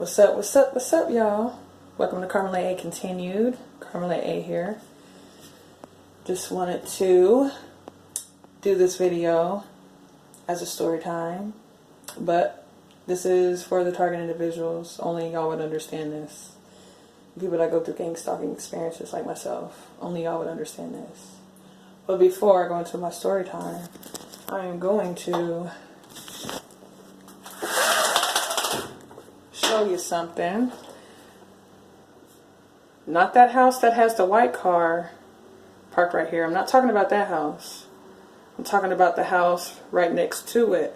What's up, what's up, what's up, y'all? Welcome to Carmelette A Continued. Carmelette A here. Just wanted to do this video as a story time, but this is for the target individuals. Only y'all would understand this. People that go through gang stalking experiences like myself, only y'all would understand this. But before I go into my story time, I am going to show you something. Not that house that has the white car parked right here. I'm not talking about that house. I'm talking about the house right next to it.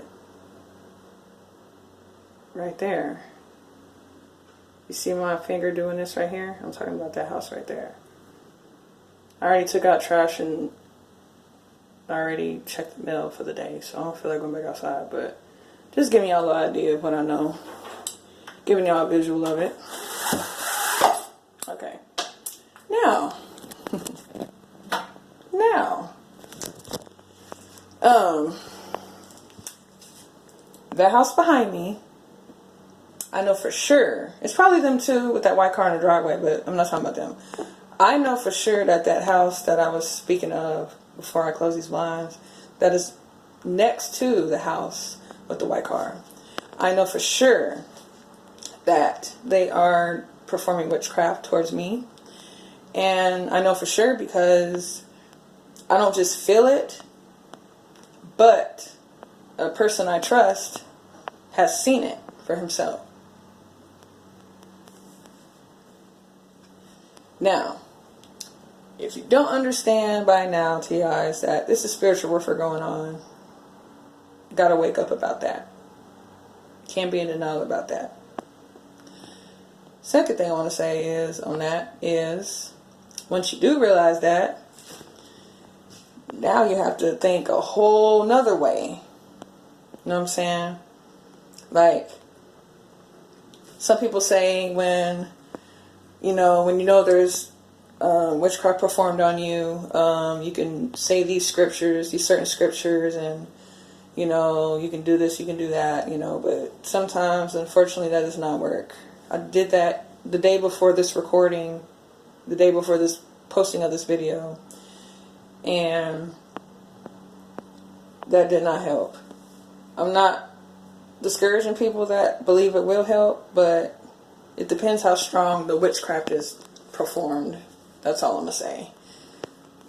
Right there. You see my finger doing this right here? I'm talking about that house right there. I already took out trash and I already checked the mail for the day, so I don't feel like going back outside, but just giving y'all an idea of what I know. Giving y'all a visual of it. Okay. Now. The house behind me, I know for sure, it's probably them too with that white car in the driveway, but I'm not talking about them. I know for sure that that house that I was speaking of before I close these blinds, that is next to the house with the white car. I know for sure that they are performing witchcraft towards me. And I know for sure because I don't just feel it, but a person I trust has seen it for himself. Now, if you don't understand by now, TIs, that this is spiritual warfare going on, gotta wake up about that. Can't be in denial about that. Second thing I want to say is on that is, once you do realize that, now you have to think a whole nother way. You know what I'm saying? Like, some people say when you know there's witchcraft performed on you, you can say these scriptures, these certain scriptures, and you can do this, you can do that, but sometimes, unfortunately, that does not work. I did that the day before this recording, the day before this posting of this video, and that did not help. I'm not discouraging people that believe it will help, but it depends how strong the witchcraft is performed. That's all I'm going to say.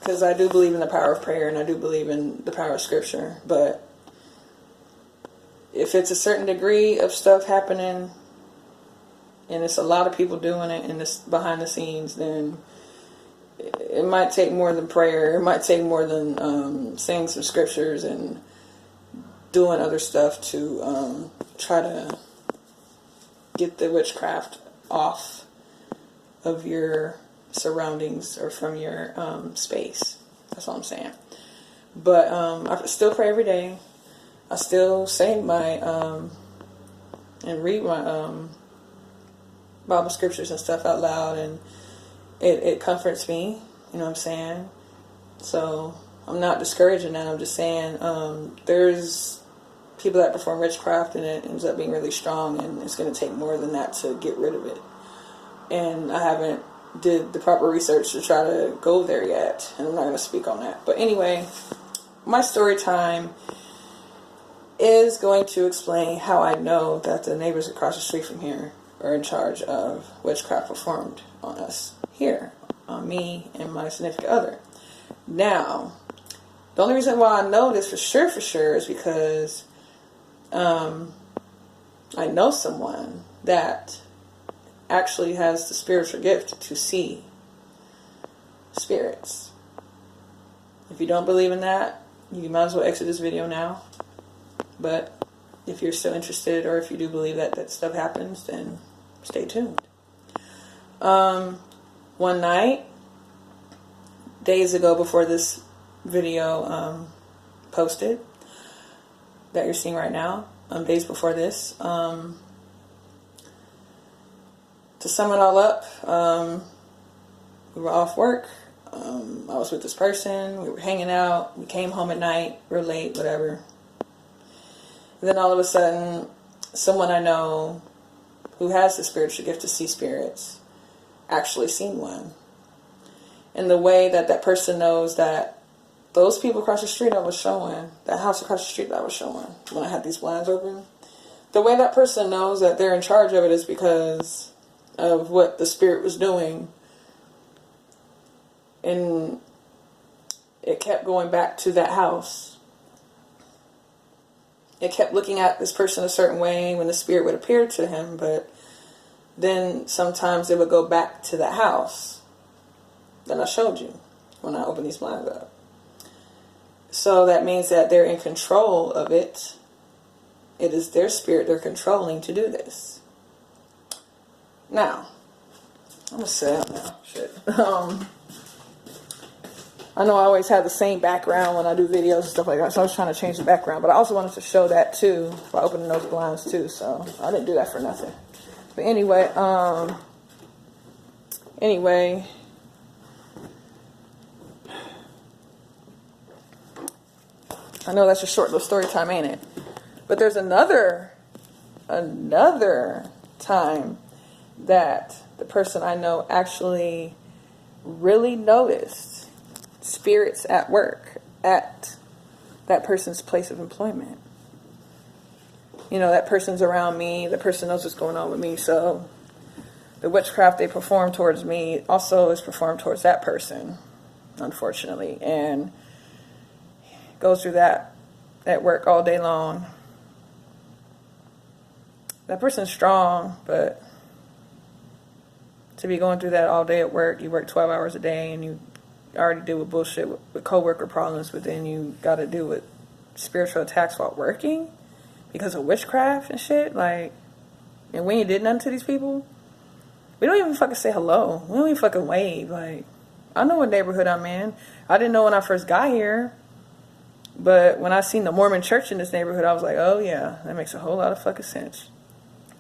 Because I do believe in the power of prayer, and I do believe in the power of scripture, but if it's a certain degree of stuff happening, and it's a lot of people doing it in this behind the scenes, then it might take more than prayer. It might take more than saying some scriptures and doing other stuff to try to get the witchcraft off of your surroundings or from your space. That's all I'm saying. But I still pray every day. I still say my and read my Bible scriptures and stuff out loud, and it comforts me, you know what I'm saying? So I'm not discouraging that. I'm just saying there's people that perform witchcraft and it ends up being really strong, and it's going to take more than that to get rid of it. And I haven't did the proper research to try to go there yet, and I'm not going to speak on that. But anyway, my story time is going to explain how I know that the neighbors across the street from here are in charge of witchcraft performed on us here, on me and my significant other. Now, the only reason why I know this for sure is because I know someone that actually has the spiritual gift to see spirits. If you don't believe in that, you might as well exit this video now. But if you're still interested, or if you do believe that stuff happens, then stay tuned. One night, days ago before this video posted, that you're seeing right now, days before this, to sum it all up, we were off work. I was with this person. We were hanging out. We came home at night, real late, whatever. And then all of a sudden, someone I know who has the spiritual gift to see spirits actually seen one. And the way that that person knows that those people across the street I was showing, that house across the street that I was showing when I had these blinds open, the way that person knows that they're in charge of it is because of what the spirit was doing. And it kept going back to that house. It kept looking at this person a certain way when the spirit would appear to him, but then sometimes it would go back to the house that I showed you when I opened these blinds up. So that means that they're in control of it. It is their spirit they're controlling to do this. Now, I'm gonna say it now. Shit. I know I always have the same background when I do videos and stuff like that, so I was trying to change the background. But I also wanted to show that too by opening those blinds too, so I didn't do that for nothing. But anyway, I know that's a short little story time, ain't it? But there's another time that the person I know actually really noticed spirits at work at that person's place of employment. You know, that person's around me, the person knows what's going on with me, so the witchcraft they perform towards me also is performed towards that person, unfortunately, and goes through that at work all day long. That person's strong, but to be going through that all day at work, you work 12 hours a day and you already deal with bullshit with coworker problems, but then you got to deal with spiritual attacks while working because of witchcraft and shit. Like, and when you did nothing to these people, we don't even fucking say hello. We don't even fucking wave. Like, I know what neighborhood I'm in. I didn't know when I first got here, but when I seen the Mormon church in this neighborhood, I was like, oh yeah, that makes a whole lot of fucking sense.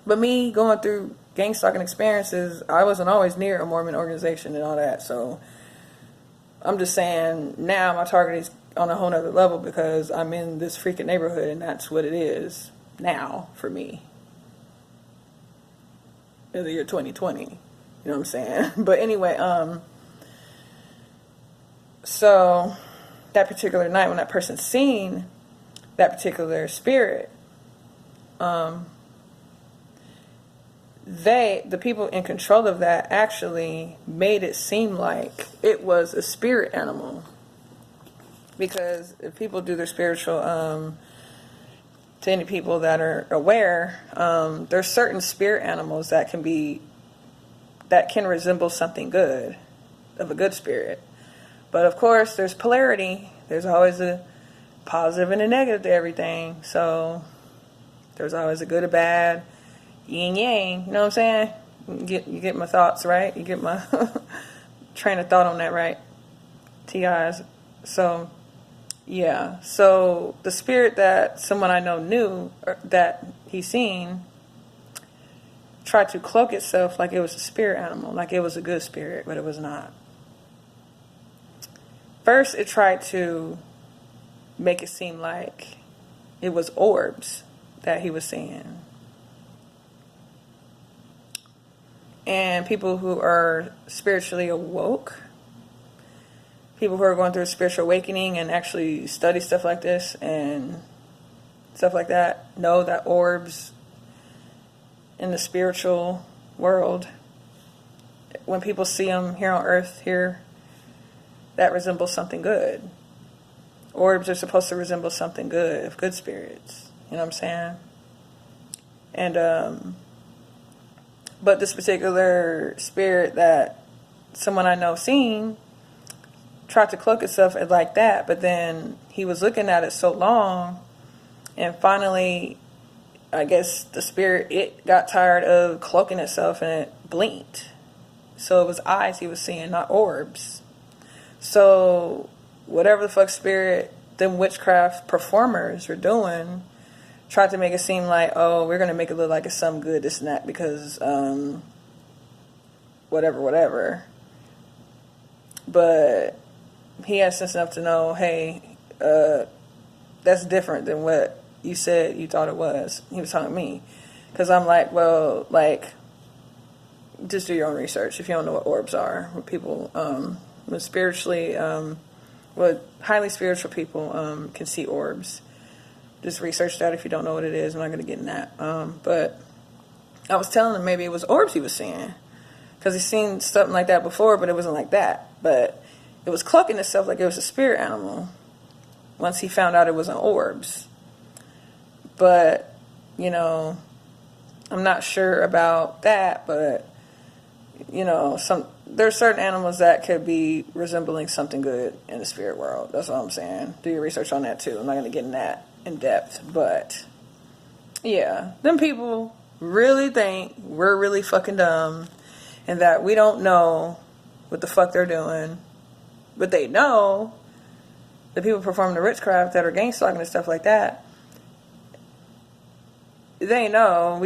But me going through gang stalking experiences, I wasn't always near a Mormon organization and all that, so I'm just saying now my target is on a whole nother level because I'm in this freaking neighborhood and that's what it is now for me in the year 2020. You know what I'm saying? But anyway, so that particular night when that person seen that particular spirit, the people in control of that actually made it seem like it was a spirit animal. Because if people do their spiritual, to any people that are aware, there's certain spirit animals that can resemble something good, of a good spirit. But of course, there's polarity. There's always a positive and a negative to everything. So there's always a good, a bad, yin yang, you know what I'm saying? You get my thoughts, right? You get my train of thought on that, right? TIs. So, yeah. So the spirit that someone I know knew, or that he seen, tried to cloak itself like it was a spirit animal, like it was a good spirit, but it was not. First, it tried to make it seem like it was orbs that he was seeing. And people who are spiritually awoke, people who are going through a spiritual awakening and actually study stuff like this and stuff like that, know that orbs in the spiritual world, when people see them here on earth, here, that resembles something good. Orbs are supposed to resemble something good, of good spirits. You know what I'm saying? And, but this particular spirit that someone I know seen tried to cloak itself like that, but then he was looking at it so long, and finally, I guess the spirit, it got tired of cloaking itself and it blinked. So it was eyes he was seeing, not orbs. So whatever the fuck spirit them witchcraft performers were doing, tried to make it seem like, oh, we're going to make it look like it's something good, this and that, because whatever. But he had sense enough to know, hey, that's different than what you said you thought it was. He was talking to me. Because I'm like, well, like, just do your own research if you don't know what orbs are. What people, with spiritually, highly spiritual people can see orbs. Just research that if you don't know what it is. I'm not going to get in that. But I was telling him maybe it was orbs he was seeing. Because he's seen something like that before, but it wasn't like that. But it was clucking itself like it was a spirit animal. Once he found out it wasn't orbs. But, you know, I'm not sure about that, but, you know, there's certain animals that could be resembling something good in the spirit world. That's what I'm saying. Do your research on that too. I'm not going to get in that in depth, but yeah, them people really think we're really fucking dumb and that we don't know what the fuck they're doing, but they know. The people performing the witchcraft that are gang stalking and stuff like that, they know.